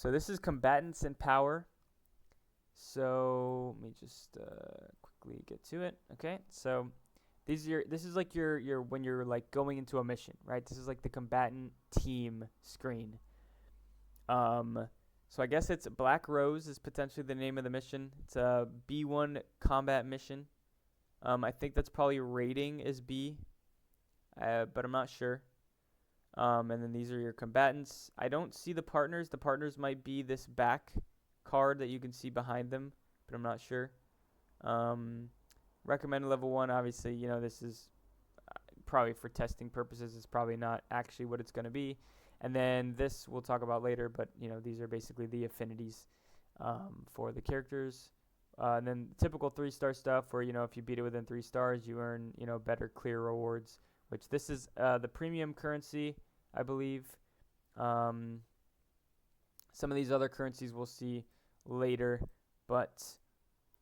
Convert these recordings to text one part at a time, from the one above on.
So this is Combatants in Power. So let me just quickly get to it. Okay, so this is like your when you're like going into a mission, right? This is like the combatant team screen. Um, so I guess it's Black Rose is potentially the name of the mission. It's a B1 combat mission. I think that's probably rating is B, but I'm not sure. And then these are your combatants. I don't see the partners. The partners might be this back card that you can see behind them, but I'm not sure. Um, recommended level 1, obviously, this is probably for testing purposes. It's probably not actually what it's going to be. And then this we'll talk about later, but, these are basically the affinities for the characters. And then typical 3-star stuff where, if you beat it within 3 stars, you earn, better clear rewards, which this is the premium currency, I believe. Some of these other currencies we'll see later, but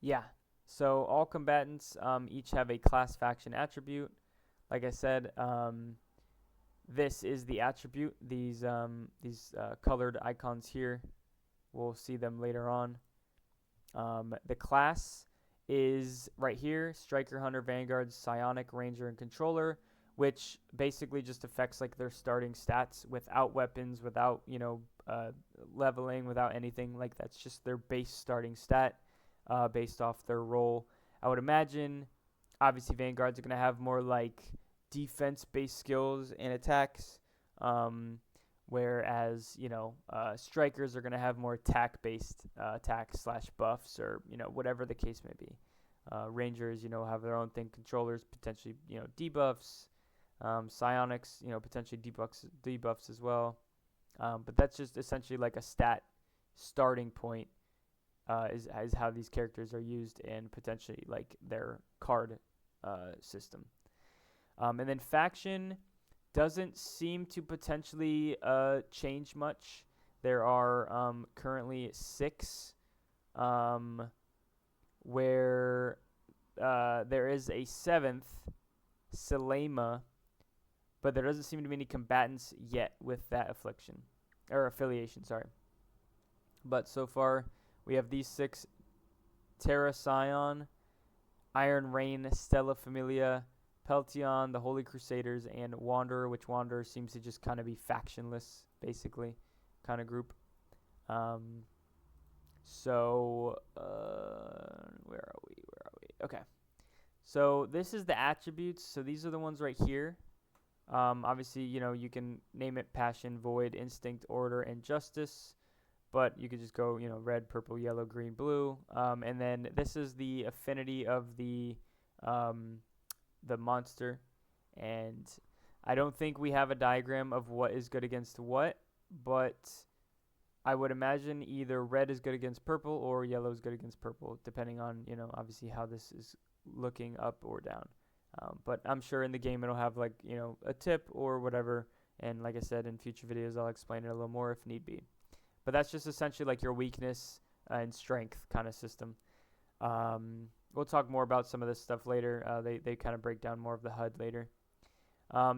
yeah. So all combatants each have a class faction attribute. Like I said, this is the attribute. These colored icons here, we'll see them later on. The class is right here: Striker, Hunter, Vanguard, Psionic, Ranger, and Controller, which basically just affects like their starting stats without weapons, without leveling, without anything. Like that's just their base starting stat based off their role. I would imagine, obviously, Vanguards are gonna have more like defense-based skills and attacks, whereas strikers are gonna have more attack-based attacks / buffs, or whatever the case may be. Rangers, have their own thing. Controllers potentially, debuffs. Psionics, potentially debuffs as well. But that's just essentially like a stat starting point. Is how these characters are used in potentially like their card system. And then faction doesn't seem to potentially change much. There are currently 6, where there is a 7th, Selema, but there doesn't seem to be any combatants yet with that affiliation. Sorry. But so far, we have these 6: Terra Scion, Iron Rain, Stella Familia, Peltion, the Holy Crusaders, and Wanderer, which Wanderer seems to just kind of be factionless, basically, kind of group. So, where are we? Okay. So this is the attributes. So these are the ones right here. Obviously, you can name it Passion, Void, Instinct, Order, and Justice. But you could just go, red, purple, yellow, green, blue. And then this is the affinity of the monster. And I don't think we have a diagram of what is good against what, but I would imagine either red is good against purple or yellow is good against purple, depending on, obviously how this is looking up or down. But I'm sure in the game it'll have like, a tip or whatever. And like I said, in future videos, I'll explain it a little more if need be. But that's just essentially like your weakness and strength kind of system. We'll talk more about some of this stuff later. They kind of break down more of the HUD later.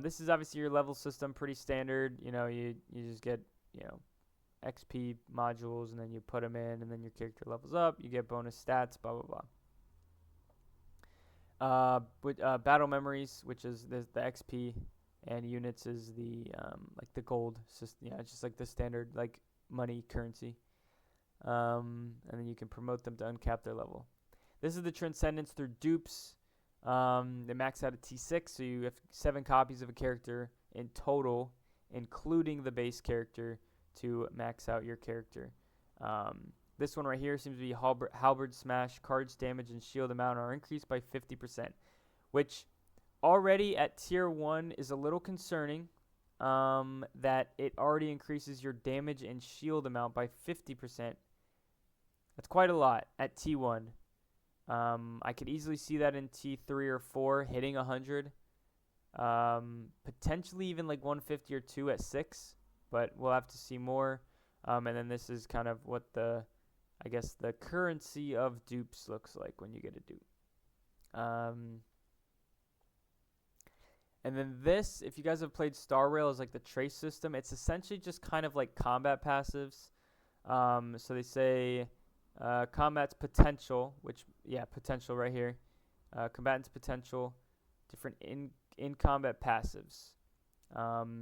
This is obviously your level system, pretty standard. You just get, XP modules, and then you put them in, and then your character levels up. You get bonus stats, blah, blah, blah. With battle memories, which is the XP, and units is the like the gold system. Yeah, it's just like the standard like money currency. And then you can promote them to uncap their level. This is the transcendence through dupes. They max out at T6, so you have 7 copies of a character in total, including the base character, to max out your character. This one right here seems to be Halberd Smash. Cards damage and shield amount are increased by 50%, which already at tier 1 is a little concerning, that it already increases your damage and shield amount by 50%. That's quite a lot at T1. I could easily see that in T3 or 4 hitting 100. Potentially even like 150 or 2 at 6, but we'll have to see more. And then this is kind of what the currency of dupes looks like when you get a dupe. And then this, if you guys have played Star Rail, is like the trace system. It's essentially just kind of like combat passives. So they say combat's potential, which potential right here. Combatant's potential, different in combat passives.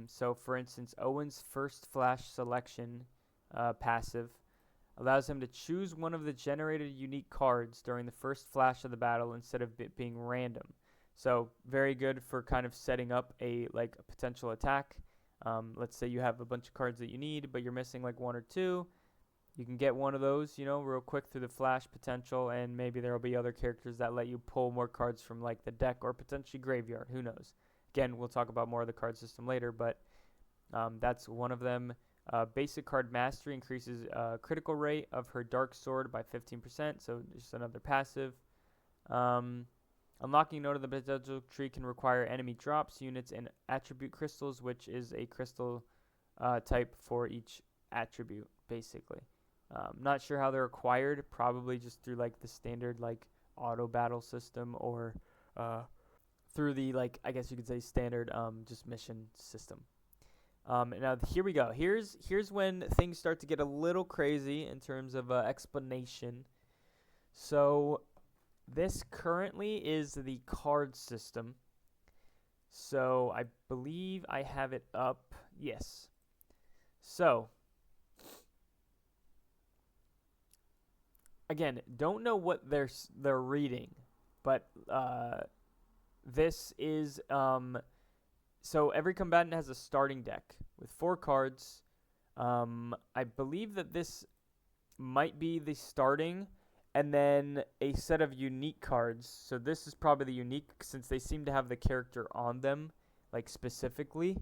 So for instance, Owen's first flash selection passive allows him to choose one of the generated unique cards during the first flash of the battle instead of it being random. So very good for kind of setting up a potential attack. Let's say you have a bunch of cards that you need, but you're missing like one or two. You can get one of those, real quick through the flash potential, and maybe there will be other characters that let you pull more cards from like the deck or potentially graveyard. Who knows? Again, we'll talk about more of the card system later, but that's one of them. Basic card mastery increases critical rate of her dark sword by 15%, so just another passive. Unlocking node of the potential tree can require enemy drops, units, and attribute crystals, which is a crystal type for each attribute, basically. Not sure how they're acquired, probably just through like the standard like auto battle system or through the I guess you could say standard just mission system. Now here we go. Here's when things start to get a little crazy in terms of explanation. So this currently is the card system. So I believe I have it up. Yes. So again, don't know what they're reading, but this is so every combatant has a starting deck with 4 cards. I believe that this might be the starting, and then a set of unique cards. So this is probably the unique, since they seem to have the character on them, like specifically.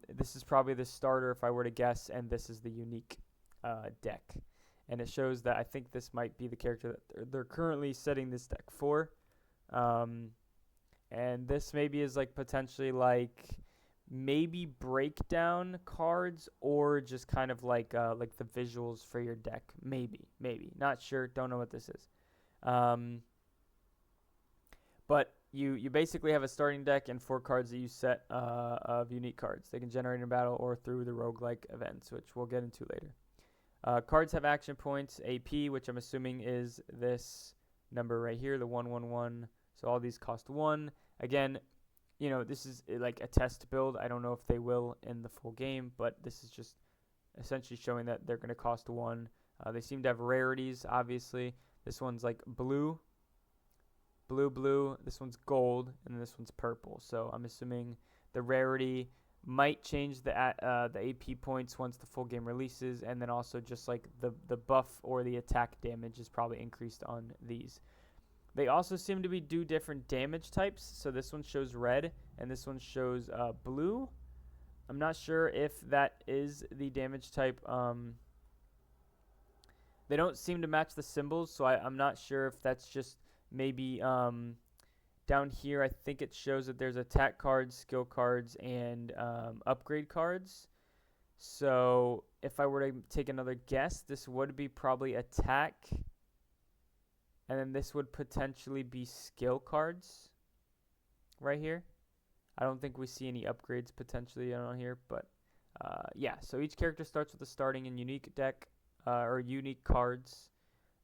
This is probably the starter if I were to guess, and this is the unique deck. And it shows that I think this might be the character that they're currently setting this deck for. And this maybe is like potentially like maybe breakdown cards or just kind of like the visuals for your deck. Maybe. Not sure. Don't know what this is. But you basically have a starting deck and 4 cards that you set of unique cards. They can generate in battle or through the roguelike events, which we'll get into later. Cards have action points, AP, which I'm assuming is this number right here, the 111. So all these cost 1. Again, this is like a test build. I don't know if they will in the full game, but this is just essentially showing that they're going to cost 1. They seem to have rarities, obviously. This one's like blue. This one's gold, and then this one's purple. So I'm assuming the rarity might change the AP points once the full game releases, and then also just like the buff or the attack damage is probably increased on these. They also seem to do different damage types. So this one shows red, and this one shows blue. I'm not sure if that is the damage type. They don't seem to match the symbols, so I'm not sure if that's just maybe down here. I think it shows that there's attack cards, skill cards, and upgrade cards. So if I were to take another guess, this would be probably attack. And then this would potentially be skill cards right here. I don't think we see any upgrades potentially on here, but so each character starts with a starting and unique deck or unique cards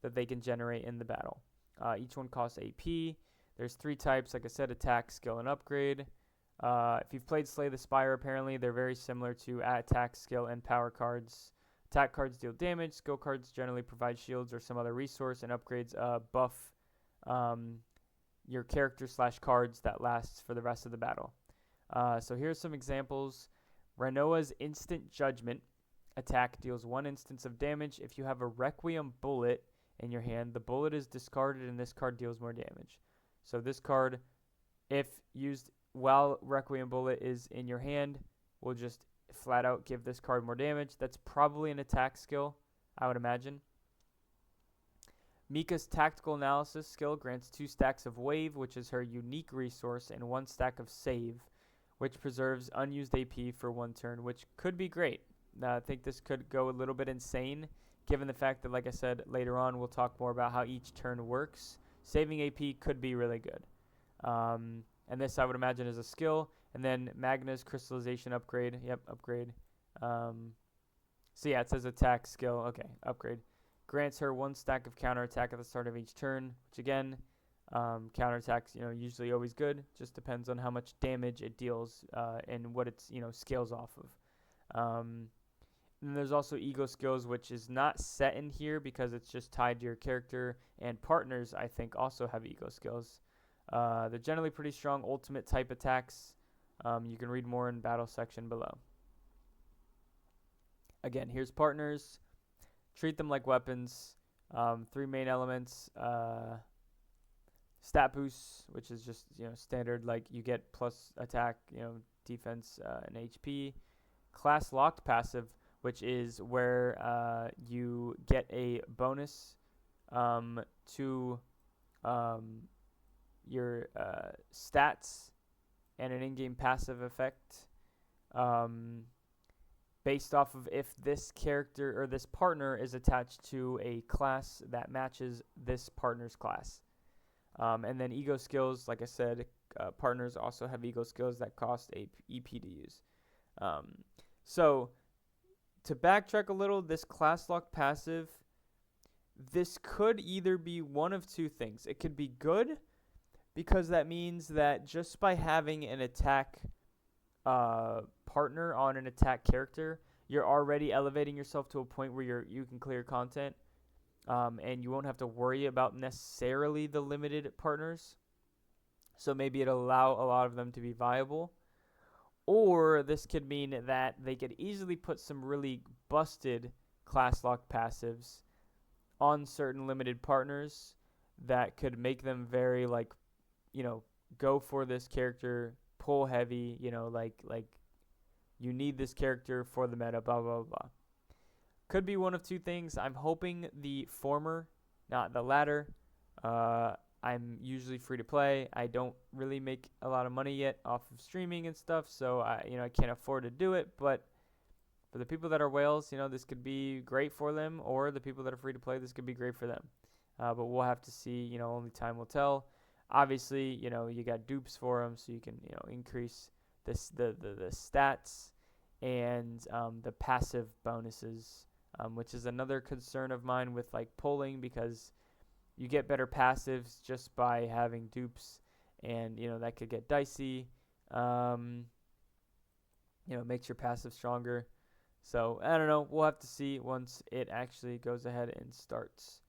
that they can generate in the battle. Each one costs AP. There's 3 types, like I said, attack, skill, and upgrade. If you've played Slay the Spire, apparently they're very similar to attack, skill, and power cards. Attack cards deal damage. Skill cards generally provide shields or some other resource, and upgrades buff your character / cards that lasts for the rest of the battle. So here's some examples. Renoa's Instant Judgment attack deals 1 instance of damage. If you have a Requiem bullet in your hand, the bullet is discarded and this card deals more damage. So this card, if used while Requiem bullet is in your hand, will just flat out give this card more damage. That's probably an attack skill, I would imagine. Mika's Tactical Analysis skill grants 2 stacks of Wave, which is her unique resource, and 1 stack of Save, which preserves unused AP for 1 turn, which could be great. I think this could go a little bit insane, given the fact that, like I said, later on we'll talk more about how each turn works. Saving AP could be really good. And this, I would imagine, is a skill. And then Magna's Crystallization upgrade. Yep, upgrade. So yeah, it says attack skill. Okay, upgrade. Grants her one stack of counterattack at the start of each turn, which again, counterattacks, usually always good. Just depends on how much damage it deals and what its, scales off of. And there's also ego skills, which is not set in here because it's just tied to your character. And partners, I think, also have ego skills. They're generally pretty strong ultimate type attacks. You can read more in battle section below. Again, here's partners. Treat them like weapons. Three main elements. Stat boosts, which is just standard, like you get plus attack, defense, and HP. Class locked passive, which is where you get a bonus to your stats and an in-game passive effect based off of if this character or this partner is attached to a class that matches this partner's class. And then ego skills, like I said, partners also have ego skills that cost a EP to use. So to backtrack a little, this class lock passive, this could either be one of two things. It could be good because that means that just by having an attack partner on an attack character, you're already elevating yourself to a point where you can clear content, and you won't have to worry about necessarily the limited partners. So maybe it'll allow a lot of them to be viable. Or this could mean that they could easily put some really busted class lock passives on certain limited partners that could make them very go for this character, pull heavy, like you need this character for the meta, blah blah blah. Could be one of two things. I'm hoping the former, not the latter. I'm usually free to play. I don't really make a lot of money yet off of streaming and stuff, so I can't afford to do it. But for the people that are whales, this could be great for them, or the people that are free to play, this could be great for them. But we'll have to see. Only time will tell. Obviously, you got dupes for them, so you can increase the stats and the passive bonuses, which is another concern of mine with like pulling, because you get better passives just by having dupes, and that could get dicey. Makes your passive stronger. So I don't know. We'll have to see once it actually goes ahead and starts.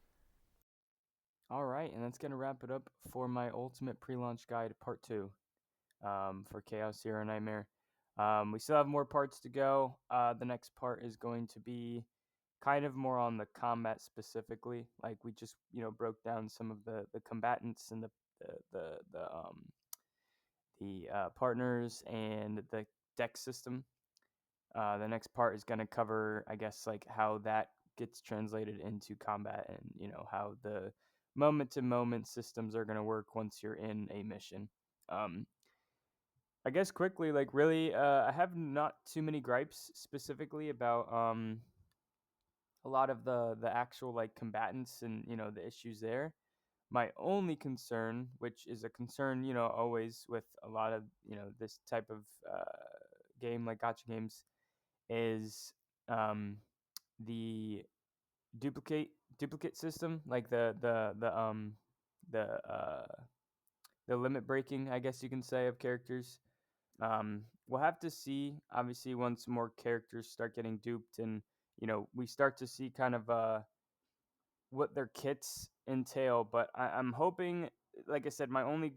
All right, and that's gonna wrap it up for my ultimate pre-launch guide part 2 for Chaos Hero Nightmare. We still have more parts to go. The next part is going to be kind of more on the combat specifically. Like we just broke down some of the combatants and the partners and the deck system. The next part is going to cover, I guess, like how that gets translated into combat, and how the moment to moment systems are going to work once you're in a mission. I guess quickly, like really, I have not too many gripes specifically about a lot of the actual like combatants and the issues there. My only concern, which is a concern always with a lot of this type of game, like gacha games, is the duplicate system, like the the limit breaking, I guess you can say, of characters. We'll have to see, obviously, once more characters start getting duped, and we start to see kind of what their kits entail. But I'm hoping, like I said, my only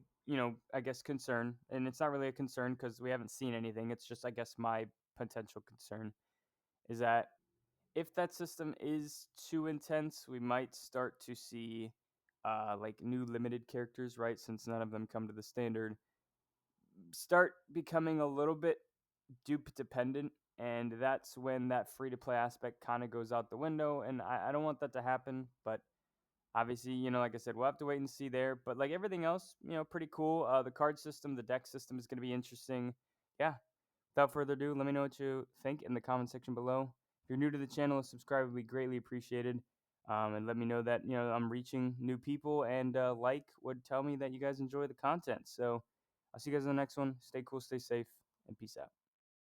I guess concern, and it's not really a concern because we haven't seen anything. It's just, I guess, my potential concern is that if that system is too intense, we might start to see like new limited characters, right? Since none of them come to the standard, start becoming a little bit dupe dependent, and that's when that free to play aspect kind of goes out the window. And I don't want that to happen, but obviously, like I said, we'll have to wait and see there. But like everything else, pretty cool. The card system, the deck system is going to be interesting. Yeah. Without further ado, let me know what you think in the comment section below. If you're new to the channel, a subscribe would be greatly appreciated. And let me know that I'm reaching new people, and like would tell me that you guys enjoy the content. So I'll see you guys in the next one. Stay cool, stay safe, and peace out.